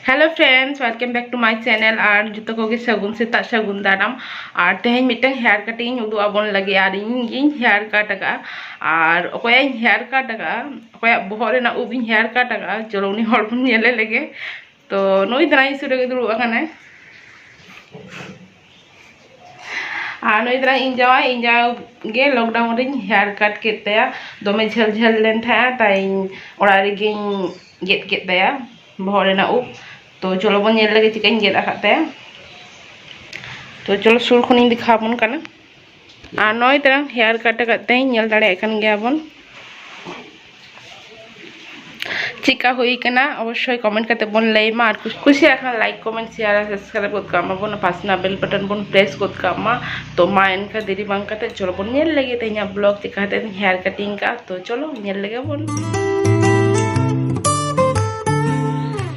Hello friends, welcome back to my channel और जो को सगुन सेता सगुन दाराम और तेज मिट्टन हेयर कटिंग उदू आबन लगे और इन हेयर कट और अकोया हेयर कट अकोया बहर रेना उब हेयर कट चलो उनी हर बन नेले लगे तो नई दरा सुरे दुड़ुब आकाना और नई दरा इन जावा गे लॉकडाउन रे हेयर कट केतेया दमे झल झल लेन था ताई ओड़ा रेगे गेट केतेया बहर रेना उब तो चलो बन नेल लगे चिकन गेट आकाते तो चलो सुर खुनी दिखा बन करना और नई तरह हेयर कट करते नेल दाड़े कन गया बन चिका हुई कना अवश्य कमेंट करते बन लैमा और कुछ लाइक कमेंट शेयर सब्सक्राइब गोद कामा बन पासना बेल बटन बन प्रेस गोद कामा तो मा इनका देरी बांग करते चलो बन नेल लगे तेना ब्लॉग चिका हेयर कटिंग का तो चलो नेल लगे बन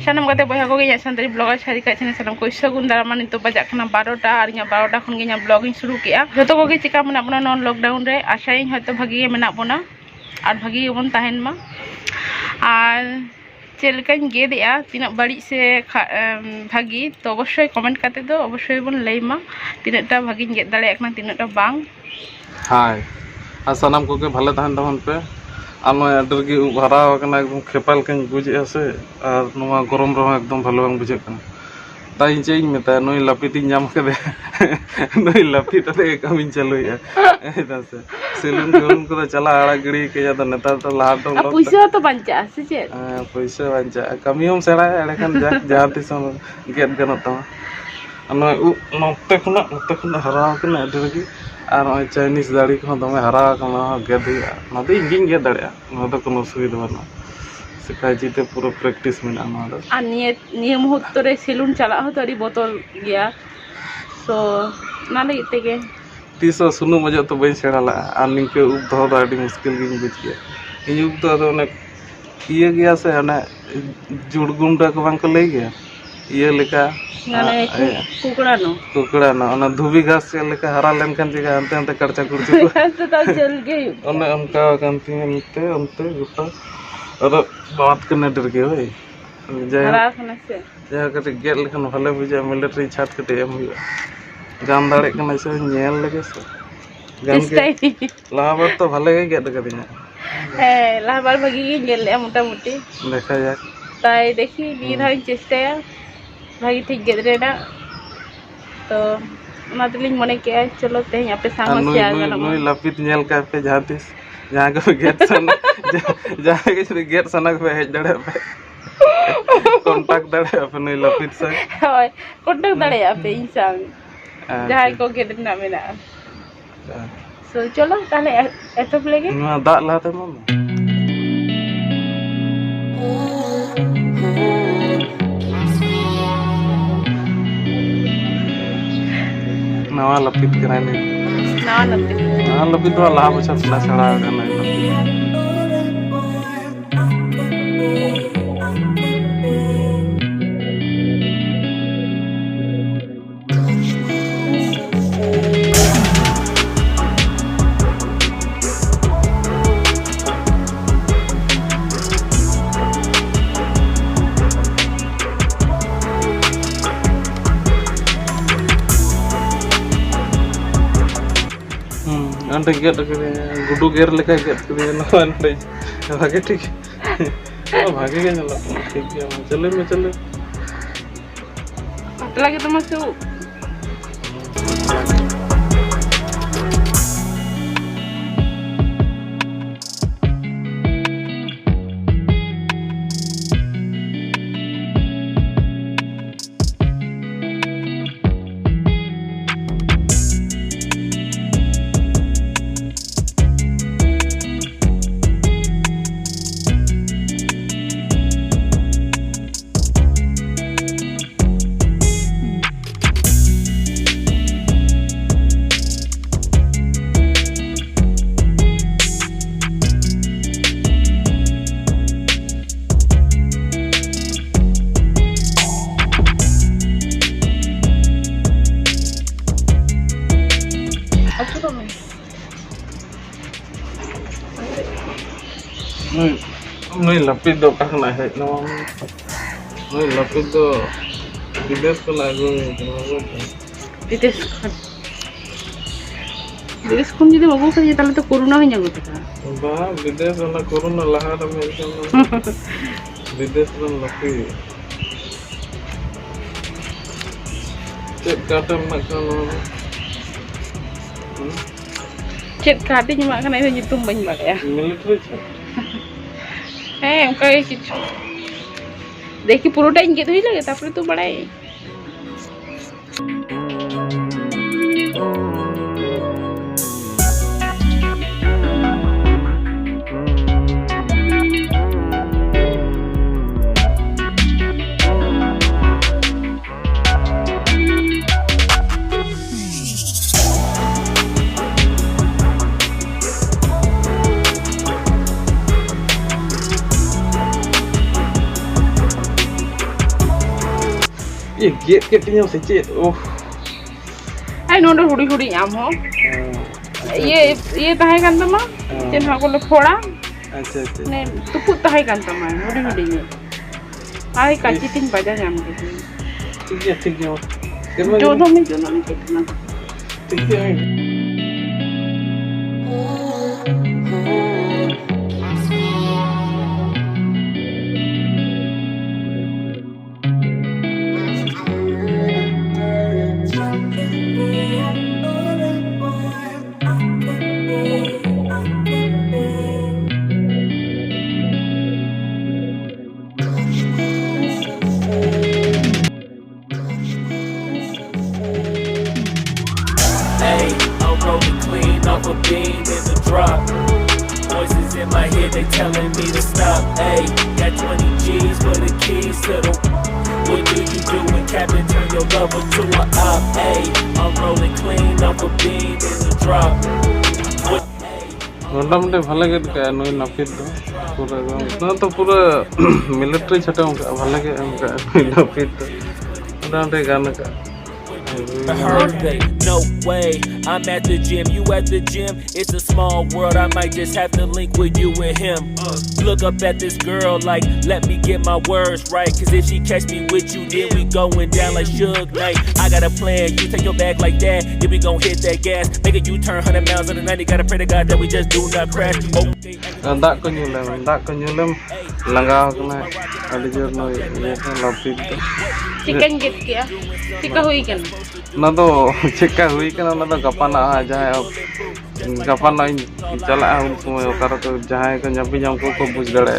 सानम गाते बया को गे सानताली ब्लॉगर सारिका चैनल सानम को सगुन दारामा नितो बजाकना 12टा और 12टा खन गे ब्लॉगिंग शुरू किया जतो को गे चिका मना बना नॉन लॉकडाउन रे आशाई हयतो भागी मेना बना और भागी बन ताहेन मा और चेलकान गेदेआ तिना बड़ी से भागी तो अवश्य कमेंट करते दो अवश्य बन लैमा तिनाटा भागी गेद दाड़े एकना तिनाटा बांग हाय आ सानम को के भले ताहन तहन पे आनो आडर की भरा कना एकदम खेपाल कन बुझे से और नोवा गरम रह एकदम भलो बांग बुझे कना ताई चेई मेता नई लापिती नाम कदे नई लापित ते कमिन चलुया एदा से सेलून को चला आड़ा गिड़ी के या तो नेता तो लाहा तो पैसा तो बंचा से चे पैसा बंचा कमी हम सेड़ा एड़े खान जहां तिस गेट गनता आनो नोते खुना हरा कना आडर की और चाइनीज दाड़ी को दमे हरा कना गेदिया ना तो इंगिन गेद दाड़िया ना तो कोनो सुविधा बना सिखाई जीते पूरा प्रैक्टिस में ना दो आ निये मुहूर्त रे सेलून चला हो तो अड़ी बोतल गया तो ना लगे तेगे तीसो सुनु मजा तो बई सेड़ा ला आ निके उब दो दाड़ी मुश्किल गिन बुझ गया इन उब तो ने ये गया से ना जुड़गुंडा को बांग को ले गया ये लेका कुकड़ा ना ओना धुबी घास से लेका हरा लेन कान जगह अंते अंते करचा कुरची तो चल गई ओने उनका कांती में अंते गुटा और बात करने डर के होय हरा खना से जहां कटे गेट लेखन भले बुझा मिलिट्री छाट कटे एम हुआ गाम दाड़े कना से नेल लगे से गाम के लाबर तो भले के गेट कदिना ए लाबर भागी के गेल ले मोटा मोटी देखा जाए ताई देखी नी धाई चेष्टाया भागी ठीक गेद रेना तो मातलिंग मने के चलो ते यहां पे सामने से आ गना नई लापित नेल का पे जातिस जहां के गेट सन जहां के गेट सनक पे हेज दड़े पे कांटेक्ट दड़े पे नई लापित से होय कांटेक्ट दड़े पे इंसान जहां को गेट ना मेना सो चलो ताले एतो लेगे ना दाग लाते मम नवा लपित कराने नवा लपित तो लाभ अच्छा सला सड़ा करना अंडे गेट गुडू गेर लेका गेट के ना अंडे भागे ठीक भागे के चला ठीक है चले में चले पतला के तुम से नहीं लपी दो कहना है ना Noi lapit do bides ko lagu বিদেশ খান বিদেশ কোন যদি বাবু খাই তাহলে তো করোনা হয়ে যাবে তো ba bides ona corona laha ra medicine bides ran lapi cek katam nak kono চেট কাটে নিমা খানা এটা nyutum bañ বাড়ায়া military cek হ্যাঁ ওকে কিছু দেখি পুরোটা ইনকে ধুই লাগে তারপরে তো বাড়াই Ih, get ketinya secet. Oh. ai nonde hudi hudi am ho ये tahay kan tama chen ha ko le phora Acha acha. ne tuput tahay kan tama hudi hudi ni ai kachi tin baja jam ke ठीक है. Kerana jodoh min kitna ठीक है. Off a beam in the drop. Voices in my head, they telling me to stop. Hey, got 20 G's for the keys to the. What do you do when Captain turn your lover to a op? Hey, I'm rolling clean off a beam in the drop. What? मोटामोटी ভালো লাগে নই নাপিত দো পুরো না তো পুরো মিলিটারি ছটা ভালো লাগে নই নাপিত দো মোটামোটি গান কা No way, I'm at the gym, you at the gym. It's a small world, I might just have to link with you and him. Look up at this girl like, let me get my words right. Cause if she catch me with you, then we going down like Suge Knight. I got a plan, you take your bag like that, then we gon' hit that gas. Make a U-turn 100 miles on the 90, gotta pray to God that we just do not crash. dak ko nyulem langau kena adi jor noi ye lapit do chicken get kya chika hui kan na do cheka hui kana na do gapana jahay gapana chala un sumoy okar to jahay ko nyapi nyam ko buj dare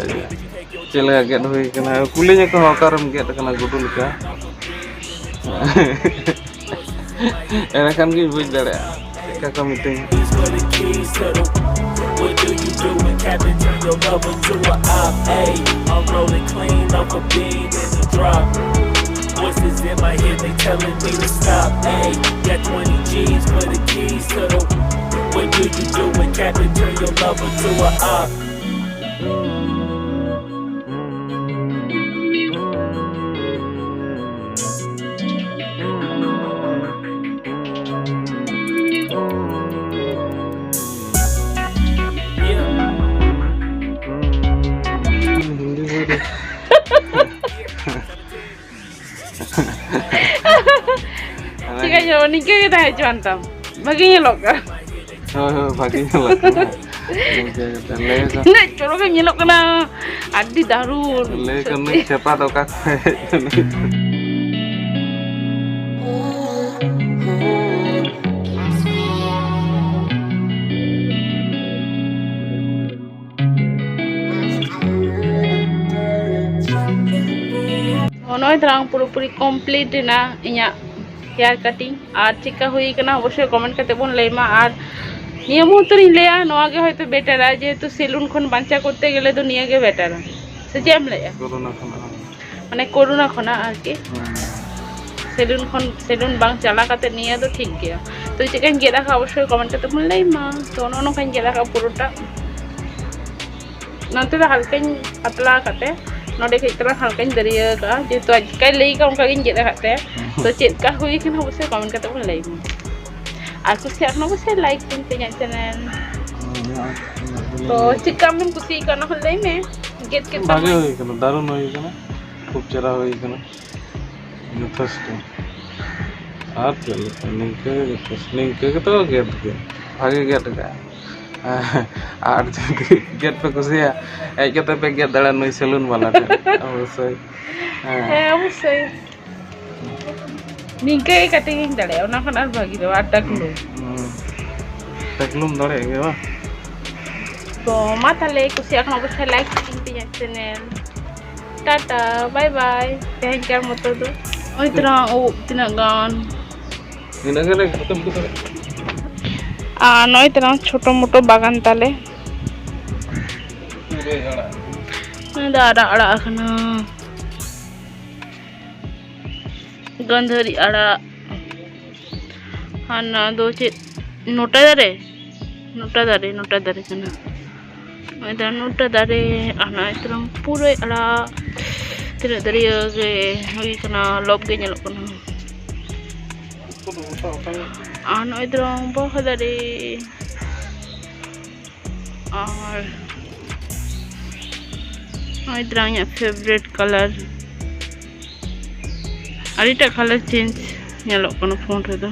chela get hui kana kulinya ko okaram get kana gudul ka era kan gi buj dare ka ka meeting. What do you do when Captain turn your lover to a op? Ay, I'm rolling clean off a beam in the drop. Voices in my head, they telling me to stop. Ay, got 20 G's for the keys to the. What do you do when Captain turn your lover to a op? Chika yo nikyo kita hai cuantam bagi nyelok ka Bagi nyelok ne choro ka nyelok kana adi darun le kan siapa tau kak Onoi terang puri complete na inya hair cutting আর চিকা হই কেনা অবশ্যই comment করতে বল lemma আর নিয়মত নিলেয়া নোয়াগে হয়তো better আ যেহেতু salon খন বাঁচা করতে গেলে তো নিয়াগে বেটার সে যেম লেয়া মানে করোনা খনা আর কি সেলুন বাং চালা কাতে নিয়া তো ঠিক গিয়া তো চিকেন গিয়ে দেখা অবশ্যই কমেন্ট করতে বল লেমা তো অন্য খান গিয়ে দেখা পুরোটা nanti dah halkain patla kate node ke itara halkain dari ka jeto ajkai lei ka onka gin jeda kate to chet ka hui kan obose comment kate bol lei aku share no bose like tin punya channel to chikam min kusi ka no lei me get bagi hui kan darun hui kan खूब चेहरा हुई कना यथेष्ट और चलो निंके यथेष्ट निंके तो gate के भागे गेट का और गेट पे कुसिया एक कते पे गेट दड़ा नई सैलून वाला अवश्य अवश्य निंके कटिंग दड़े ओना खन आर भागी दो आर टकलुम दड़े गे बा तो मा ताले कुसिया खन अवश्य लाइक किंग चैनल टाटा बाय बाय तेहन कार मतो दो ओई तरह ओ तना गान ina gane खत्म कर नई तरह छोटो मोटो बागान ताले पूरे अड़ा दारा अड़ा खना गंधरी अड़ा हाना दो चे नोटा दारे कना इधर नोटा दारे आना इतना पूरे अड़ा तीन दरिया गे हुई कना लोब गे ñelok कना आना इधर बहुत दारे और इधर आया फेवरेट कलर अरिटा कलर चेंज ñelok कना फोन रे दो